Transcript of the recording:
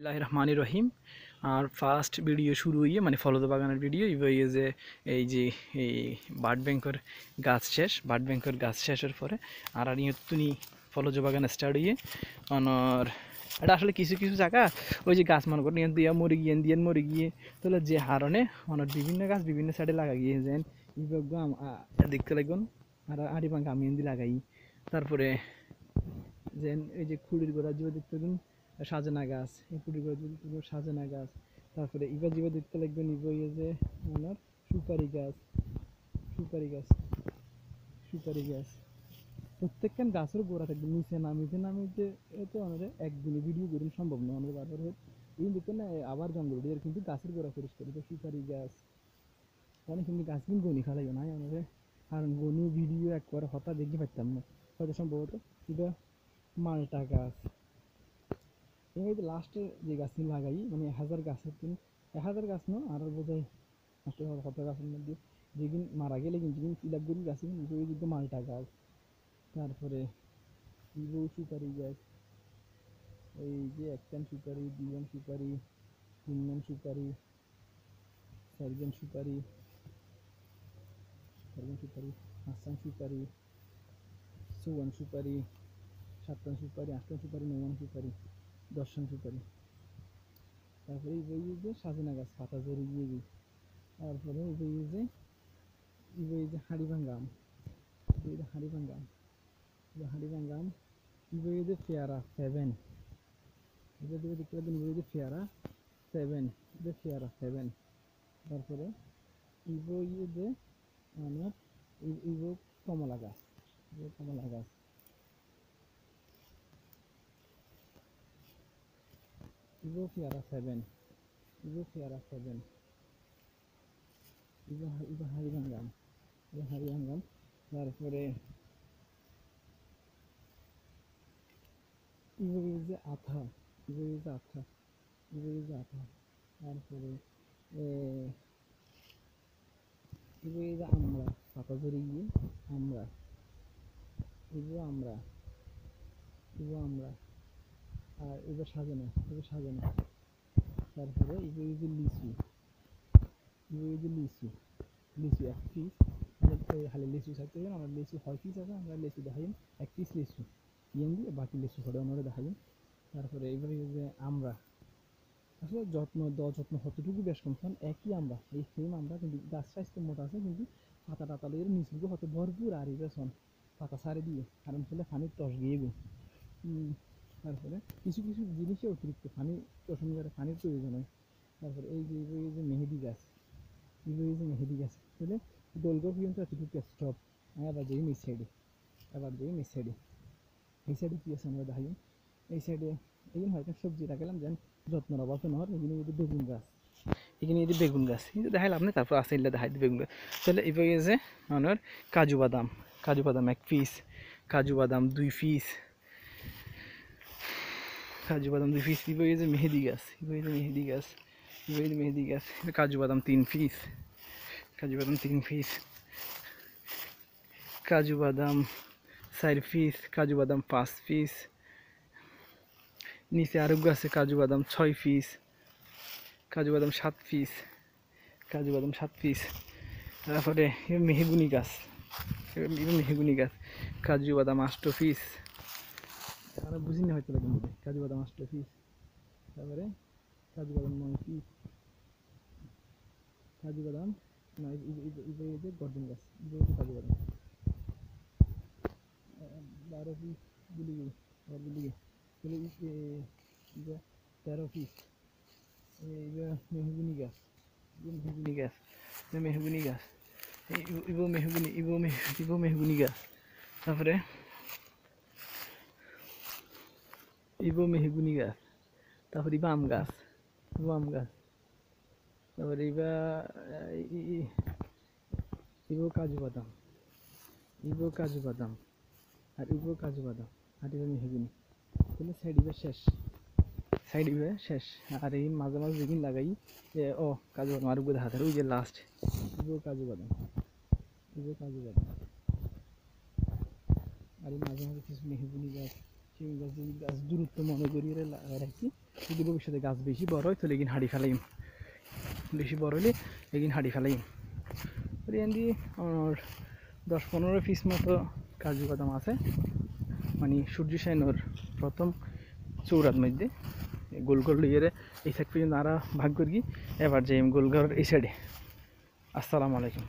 রহমানির রহিম। আর first video শুরু হইয়ে মানে ফলদ বাগানের ভিডিও এই যে এই বার্ড ব্যাংকের গাছ শেষ, বার্ড ব্যাংকের গাছ শেষের পরে আর আর তুমি ফলজ বাগান স্টার্ট হইয়ে অনর এটা আসলে কিছু কিছু জায়গা ওই যে গাছ মনে করেন দিয়া মরে গিয়ে দিয়ে মরে গিয়ে তাহলে যে হারণে অনর বিভিন্ন গাছ বিভিন্ন সাইডে লাগা গিয়ে যেন দেখতে লাগবেন আর আড়ি ভাঙ্গা আমি এনে লাগাই। তারপরে যেন এই যে খুঁড়ির গোড়া যে দেখতে সাজনা গাছ, এই খুঁড়ির গোড়া যদি সাজনা গাছ, তারপরে ইবা জিবা দেখতে লাগবে নিব ইয়ে যে আমার সুপারি গাছ, সুপারি গাছ, সুপারি গাছ প্রত্যেকখান গাছের গোড়া থাকবে নিচে নামিতে এতে আমাদের একদিনে ভিডিও করুন সম্ভব নয়, আমাদের বারবার এই দেখবেন না আবার জঙ্গল উঠে কিন্তু গাছের গোড়া পরিষ্কার এটা সুপারি গাছ মানে কিন্তু গাছ কিন্তু গনি ফেলাইও নাই আমাদের কারণ গনি ভিডিও একবার হঠাৎ দেখতে পারতাম না হয়তো সম্ভবত এটা মালটা গাছ। এই যে লাস্টে যে গাছ লাগাই মানে 1000 গাছের দিন 1000 গাছ না আর বোঝাই নষ্ট হওয়ার কত গাছের মধ্যে যেদিন মারা গেলে কিন্তু ইলাগুড়ি গাছ ওই কিন্তু মালটা গাছ। তারপরে ইবো সুপারি গাছ, এই যে একটান সুপারি, দুইজন সুপারি, তিনজন সুপারি, চারজন সুপারি, চারজন সুপারি, পাঁচটান সুপারি, চৌয়ান সুপারি, সাতটান সুপারি, আটটান সুপারি, নয়ন সুপারি, দশটান সুপারি। তারপরে এই যে সাজনা গাছ পাতা জড়িয়ে গিয়ে তারপরে এই যে হাড়িভাঙ্গা আম, এই যে হাড়িভাঙ্গা আম, হাড়িভাঙ্গা আম, এই যে পেয়ারা 7, এটা দিকে দেখতে পাচ্ছেন এই যে পেয়ারা 7, যে পেয়ারা 7। তারপরে এই যে আমার এই যে কমলা গাছ, এই কমলা গাছ, এই যে পেয়ারা 7, এই যে পেয়ারা 7, এই যে হাড়িভাঙ্গা আম, এই হাড়িভাঙ্গা আম। তারপরে এই যে আঠা, এই যে আঠা, এই যে আঠা। তারপরে এই যে আমরা পাতা ধরে গিয়ে আমরা, এই যে আমরা, এই যে আমরা, আর এবার সাজানো, এবার সাজানো। তারপরে এই যে লিচু, এই যে লিচু, লিচু এক পিস খালি লিচু থাকতে হবে আমার লিচু 6 পিস আছে আমরা লিচু দেখাই এক পিস লিচু ইয়ে দিয়ে বাকি লিচু ফটো আমরা দেখাই। তারপরে এইবারে যে আমরা আসলে যত্ন কতটুকু বেশ কম কারণ একই আমরা এই সেম আমরা কিন্তু গাছ সাইজ তো মোটা আছে কিন্তু পাতা টাতা এর নিচুকে হয়তো ভরপুর আর এই বেসন পাতা সারে দিয়ে কারণ ফলে পানির টস গিয়ে গো। তারপরে কিছু কিছু জিনিসে অতিরিক্ত পানি টসন করে পানির প্রয়োজন হয়। তারপরে এই যে মেহেদি গাছ, এই যে মেহেদি গাছ তাহলে দোলগড় পর্যন্ত এতটুকু স্টপ। আবার যাই এই সাইডে, আবার যাই এই সাইডে, এই সাইডে কি আছে আমরা দেখাই। এই সাইডে এই হয়তো সবজি লাগালাম যেন যত্নের অভাব তো নয়। এখানে যদি বেগুন গাছ, এখানে যদি বেগুন গাছ কিন্তু দেখাইলাম না তারপর আসে এলে দেখাই বেগুন গাছ। তাহলে এইভাবে যে আমার কাজু বাদাম, কাজু বাদাম 1 পিস, কাজু বাদাম 2 পিস, কাজু বাদাম 2 পিস। এইভাবে যে মেহেদি গাছ, এইভাবে যে মেহেদি গাছ, এইভাবে যে মেহেদি গাছ, কাজু বাদাম 3 পিস, কাজু বাদাম 3 পিস, কাজু বাদাম 4 পিস, কাজু বাদাম 5 পিস, নিচে আরোগ্য আছে কাজু বাদাম 6 পিস, কাজু বাদাম 7 পিস, কাজু বাদাম 7 পিস। তারপরে মেহগুনি গাছ, মেহগুনি গাছ, কাজু বাদাম 8 পিস, আমরা বুঝি না হয়তো কিন্তু কাজু বাদাম 8 পিস। তারপরে কাজু বাদাম 9 পিস, কাজু বাদাম যে গর্জন গাছ কাজু বাদাম 12 পিস, গুলি গুলি 13 পিস। এই যে মেহগুনি গাছ, মেহগুনি গাছ, মেহগুনি গাছ, ইবো মেহগুনি গাছ। তারপরে ইবো মেহগুনি গাছ, তারপরে ইবা আম গাছ, ইবো আম গাছ, তারপরে ইবো কাজু বাদাম, ইবো কাজু বাদাম, আর ইবো কাজু বাদাম, আর ইবো মেহগুনি। তাহলে সাইড ইবা শেষ, সাইড ইবা শেষ। আর এই মাঝে মাঝে যেদিন লাগাই ও কাজু বাদাম আর দেখা থাকে ওই যে লাস্ট ইবো কাজু বাদাম, ইবো কাজু বাদাম। আর এই মাঝে মাঝে কিছু মেহগুনি গাছ, শিম গাছ, গাছ দূরত্ব মনে করিয়ে রাখি যদি ভবিষ্যতে গাছ বেশি বড় হয় তাহলে এগিন হাঁড়ি ফেলাইম, বেশি বড় হলে এগিন হাঁড়ি ফেলাইম। এখান আমার 10-15 পিস মতো কাজু বাদাম আছে, মানে সূর্য সেনোর প্রথম চৌরার মধ্যে গোল গোল ইয়ে এই সাইড পর্যন্ত আরা ভাগ করি, এবার যে গোলঘর এই সাইডে। আসসালামু আলাইকুম।